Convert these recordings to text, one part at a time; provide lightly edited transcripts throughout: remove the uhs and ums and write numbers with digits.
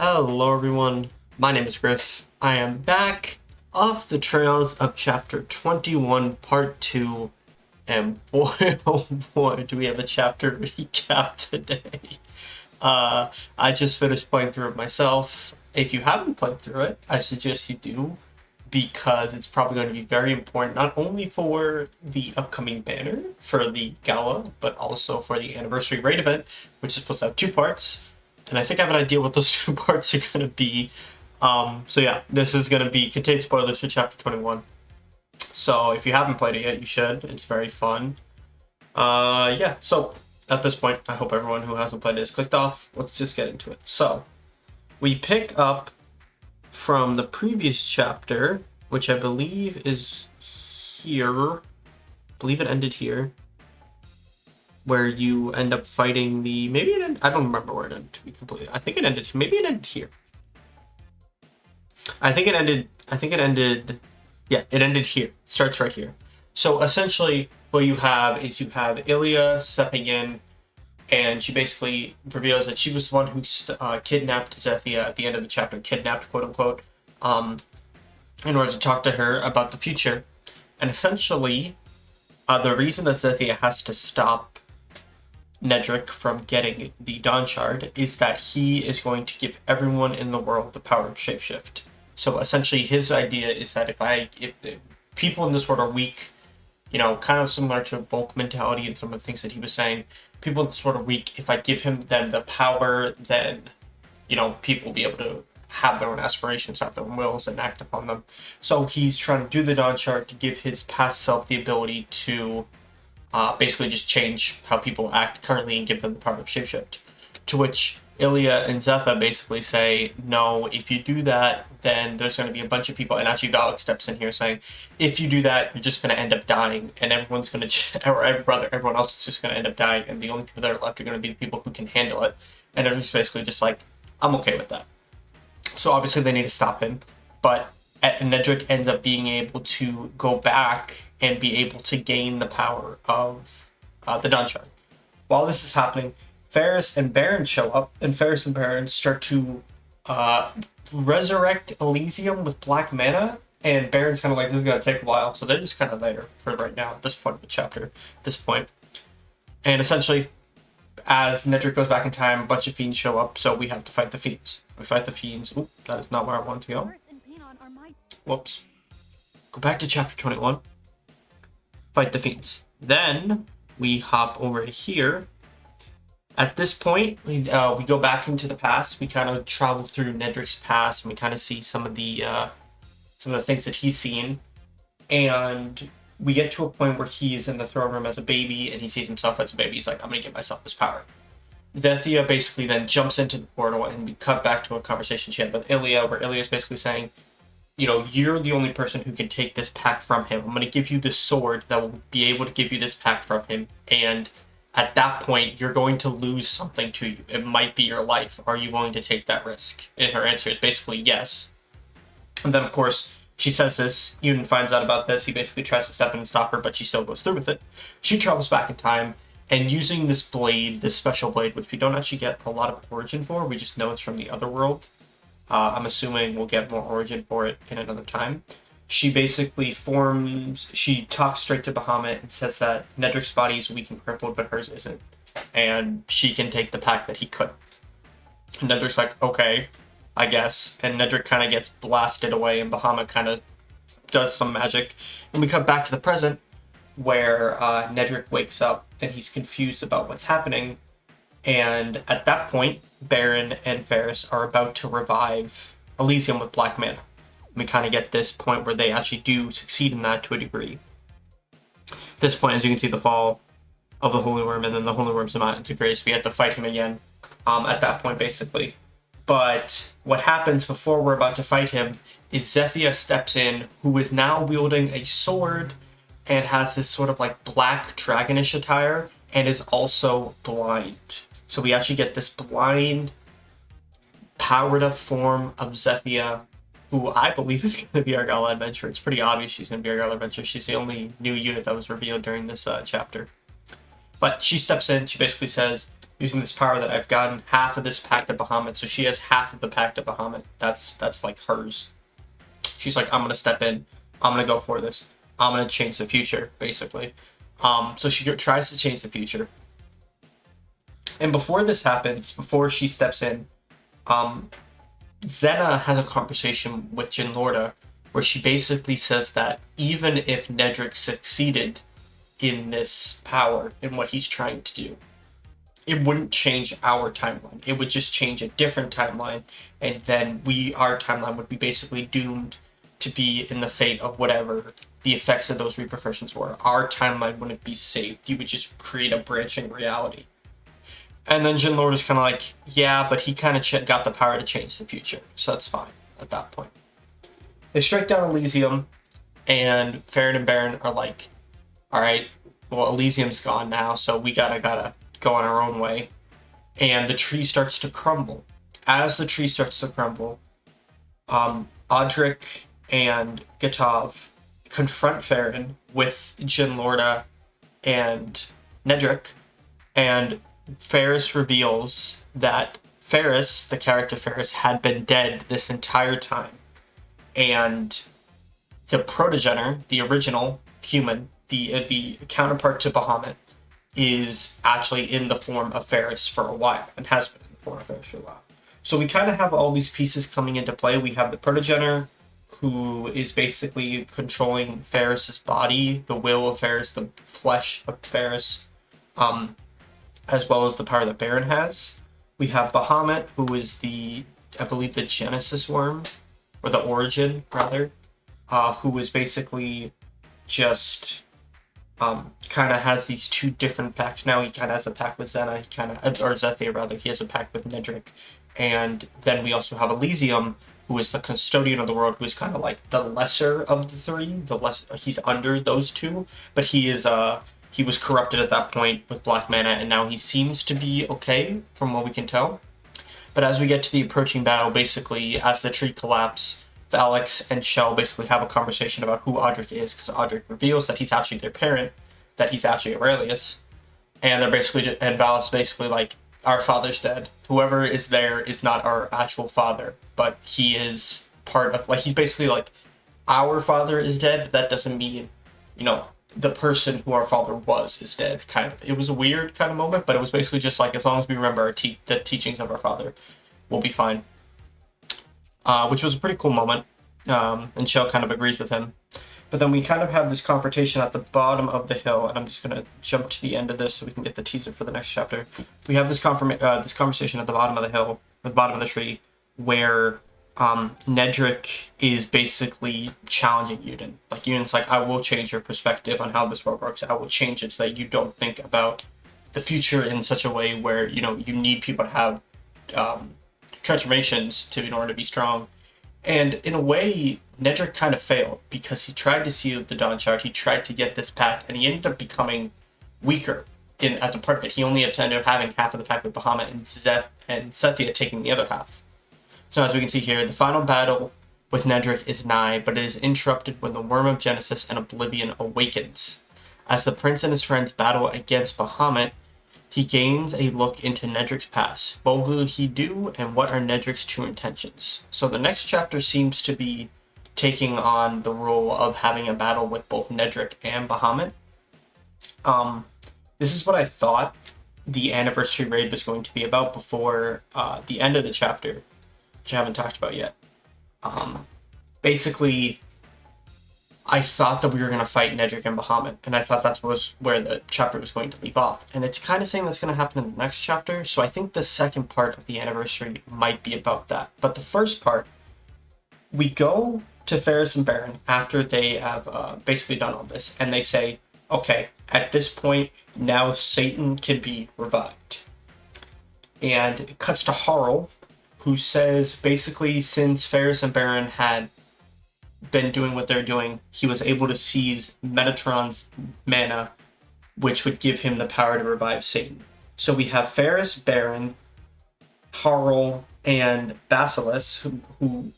Hello everyone, my name is Griff. I am back off the trails of chapter 21 part 2, and boy oh boy do we have a chapter recap today. I just finished playing through it myself. If you haven't played through it, I suggest you do, because it's probably going to be very important not only for the upcoming banner for the gala, but also for the anniversary raid event, which is supposed to have two parts. And I think I have an idea what those two parts are going to be. So yeah, this is going to contain spoilers for chapter 21. So if you haven't played it yet, you should. It's very fun. Yeah, so at this point, I hope everyone who hasn't played it is clicked off. Let's just get into it. So we pick up from the previous chapter, which I believe is here. I believe it ended here, where you end up fighting the, maybe it ended, I don't remember where it ended, to be completely, I think it ended, maybe it ended here. I think it ended, yeah, it ended here. Starts right here. So essentially what you have is you have Ilya stepping in, and she basically reveals that she was the one who kidnapped Zethia at the end of the chapter, kidnapped, quote unquote, in order to talk to her about the future. And essentially, the reason that Zethia has to stop Nedrick from getting the Dawn Shard is that he is going to give everyone in the world the power of shapeshift. So essentially his idea is that if the people in this world are weak, you know, kind of similar to bulk mentality and some of the things that he was saying, people in this world are weak. If I give them the power, then, you know, people will be able to have their own aspirations, have their own wills, and act upon them. So he's trying to do the Dawn Shard to give his past self the ability to basically just change how people act currently and give them the power of shapeshift. To which Ilya and Zetha basically say, no, if you do that, then there's going to be a bunch of people, and actually Valak steps in here saying, if you do that, you're just going to end up dying, and everyone's going to, or everyone else is just going to end up dying, and the only people that are left are going to be the people who can handle it. And everyone's basically just like, I'm okay with that. So obviously they need to stop him, but Nedrick ends up being able to go back and be able to gain the power of the Dawn Shard. While this is happening, Ferris and Baron show up, and Ferris and Baron start to resurrect Elysium with black mana, and Baron's kind of like, this is going to take a while, so they're just kind of there for right now at this point of the chapter, And essentially, as Nedrick goes back in time, a bunch of fiends show up, so we have to fight the fiends. We fight the fiends. Oop, that is not where I want to go. Whoops. Go back to chapter 21. Fight the fiends. Then we hop over to here. At this point, we go back into the past. We kind of travel through Nedrick's past, and we kind of see some of the things that he's seen. And we get to a point where he is in the throne room as a baby, and he sees himself as a baby. He's like, I'm going to give myself this power. Zethia basically then jumps into the portal, and we cut back to a conversation she had with Ilya, where Ilya's basically saying, you know, you're the only person who can take this pack from him. I'm going to give you this sword that will be able to give you this pack from him, and at that point, you're going to lose something to you. It might be your life. Are you willing to take that risk? And her answer is basically yes. And then, of course, she says this. Yun finds out about this. He basically tries to step in and stop her, but she still goes through with it. She travels back in time, and using this blade, this special blade, which we don't actually get a lot of origin for, we just know it's from the other world. I'm assuming we'll get more origin for it in another time. She basically she talks straight to Bahamut and says that Nedrick's body is weak and crippled, but hers isn't. And she can take the pack that he couldn't. And Nedrick's like, okay, I guess. And Nedrick kind of gets blasted away, and Bahamut kind of does some magic. And we cut back to the present, where Nedrick wakes up, and he's confused about what's happening. And at that point, Baron and Ferris are about to revive Elysium with black mana. We kind of get this point where they actually do succeed in that to a degree. At this point, as you can see, the fall of the Holy Worm, and then the Holy Worm's not integrated, so we have to fight him again at that point, basically. But what happens before we're about to fight him is Zethia steps in, who is now wielding a sword and has this sort of like black dragonish attire, and is also blind. So we actually get this blind, powered-up form of Zethia, who I believe is going to be our Gala Adventure. It's pretty obvious she's going to be our Gala Adventure. She's the only new unit that was revealed during this chapter. But she steps in. She basically says, using this power that I've gotten, half of this Pact of Bahamut. So she has half of the Pact of Bahamut. That's like hers. She's like, I'm gonna step in. I'm gonna go for this. I'm gonna change the future, basically. So she tries to change the future. And before this happens, before she steps in, Zena has a conversation with Jin Lorda where she basically says that even if Nedrick succeeded in this power, in what he's trying to do, it wouldn't change our timeline. It would just change a different timeline, and then our timeline would be basically doomed to be in the fate of whatever the effects of those repercussions were. Our timeline wouldn't be saved. You would just create a branching reality. And then Jin Lord is kind of like, yeah, but he kind of got the power to change the future, so that's fine at that point. They strike down Elysium, and Farron and Baron are like, all right, well, Elysium's gone now, so we gotta go on our own way. And the tree starts to crumble. As the tree starts to crumble, Audric and Gatov confront Farron with Jin Lorda and Nedrick, and Ferris reveals that Ferris, the character Ferris, had been dead this entire time. And the protogenitor, the original human, the counterpart to Bahamut, is actually in the form of Ferris for a while, and has been in the form of Ferris for a while. So we kind of have all these pieces coming into play. We have the protogenitor, who is basically controlling Ferris's body, the will of Ferris, the flesh of Ferris, as well as the power that Baron has. We have Bahamut, who is I believe the Genesis worm, or the origin, rather, who is basically just kind of has these two different pacts. Now he kind of has a pact with Zena, or Zethia rather, he has a pact with Nedrick. And then we also have Elysium, who is the custodian of the world, who is kind of like the lesser of the three. He's under those two, but he was corrupted at that point with black mana, and now he seems to be okay, from what we can tell. But as we get to the approaching battle, basically, as the tree collapses, Alex and Shell basically have a conversation about who Audric is, because Audric reveals that he's actually their parent, that he's actually Aurelius, and Val's basically like, our father's dead. Whoever is there is not our actual father, but he is part of, like, he's basically like, our father is dead, but that doesn't mean, the person who our father was is dead, kind of. It was a weird kind of moment, but it was basically just like, as long as we remember the teachings of our father, we'll be fine. Which was a pretty cool moment, and Shell kind of agrees with him. But then we kind of have this confrontation at the bottom of the hill, and I'm just going to jump to the end of this so we can get the teaser for the next chapter. We have this conversation at the bottom of the hill, or the bottom of the tree, where Nedrick is basically challenging Uden. Like, Uden's like, I will change your perspective on how this world works. I will change it so that you don't think about the future in such a way where, you need people to have transformations in order to be strong. And in a way, Nedrick kind of failed, because he tried to seal the Dawn Shard, he tried to get this pact, and he ended up becoming weaker as a part of it. He only ended up having half of the pact with Bahamut, and Zethia taking the other half. So as we can see here, the final battle with Nedrick is nigh, but it is interrupted when the Worm of Genesis and Oblivion awakens. As the prince and his friends battle against Bahamut, he gains a look into Nedrick's past. What will he do, and what are Nedrick's true intentions? So the next chapter seems to be taking on the role of having a battle with both Nedrick and Bahamut. This is what I thought the anniversary raid was going to be about before the end of the chapter, which I haven't talked about yet. Basically, I thought that we were going to fight Nedrick and Bahamut, and I thought that was where the chapter was going to leave off. And it's kind of saying that's going to happen in the next chapter, so I think the second part of the anniversary might be about that. But the first part, we go to Ferris and Baron after they have basically done all this, and they say, okay, at this point, now Satan can be revived. And it cuts to Harl, who says, basically, since Ferris and Baron had been doing what they're doing, he was able to seize Metatron's mana, which would give him the power to revive Satan. So we have Ferris, Baron, Harl, and Basilisk, who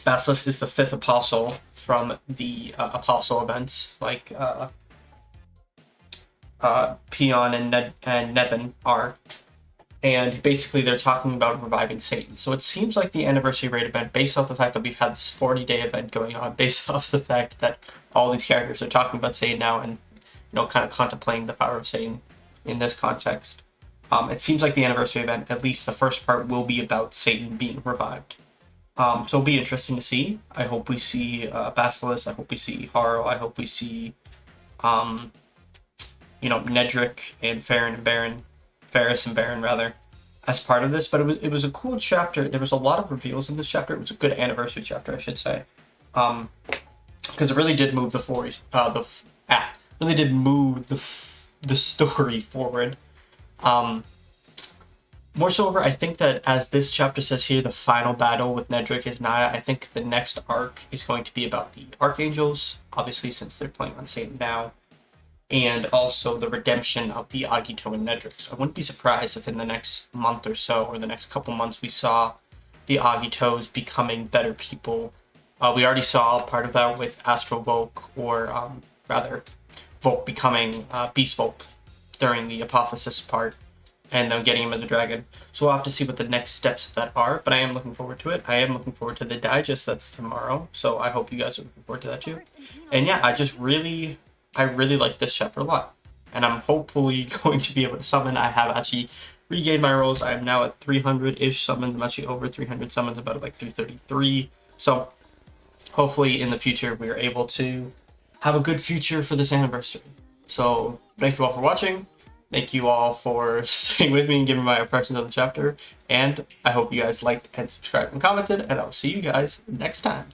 Basilisk is the fifth apostle from the apostle events, like Peon and Nevin are. And basically they're talking about reviving Satan. So it seems like the anniversary raid event, based off the fact that we've had this 40-day event going on, based off the fact that all these characters are talking about Satan now and, kind of contemplating the power of Satan in this context. It seems like the anniversary event, at least the first part, will be about Satan being revived. So it'll be interesting to see. I hope we see Basilisk. I hope we see Haro. I hope we see, Nedrick and Farron and Baron. Ferris and Baron, rather, as part of this. But it was a cool chapter. There was a lot of reveals in this chapter. It was a good anniversary chapter, I should say. Because it really did move really did move the story forward. More so over, I think that as this chapter says here, the final battle with Nedrick is nigh. I think the next arc is going to be about the Archangels, obviously since they're playing on Satan now, and also the redemption of the Agito and Nedrick. So I wouldn't be surprised if in the next month or so, or the next couple months, we saw the Agitos becoming better people. We already saw part of that with Astral Volk, or rather, Volk becoming Beast Volk during the Apotheosis part, and then getting him as a dragon. So we'll have to see what the next steps of that are, but I am looking forward to it. I am looking forward to the digest that's tomorrow, so I hope you guys are looking forward to that too. And yeah, I really like this chapter a lot, and I'm hopefully going to be able to summon. I have actually regained my rolls. I am now at 300-ish summons. I'm actually over 300 summons, about like 333. So hopefully in the future we are able to have a good future for this anniversary. So thank you all for watching. Thank you all for staying with me and giving my impressions of the chapter. And I hope you guys liked and subscribed and commented, and I'll see you guys next time.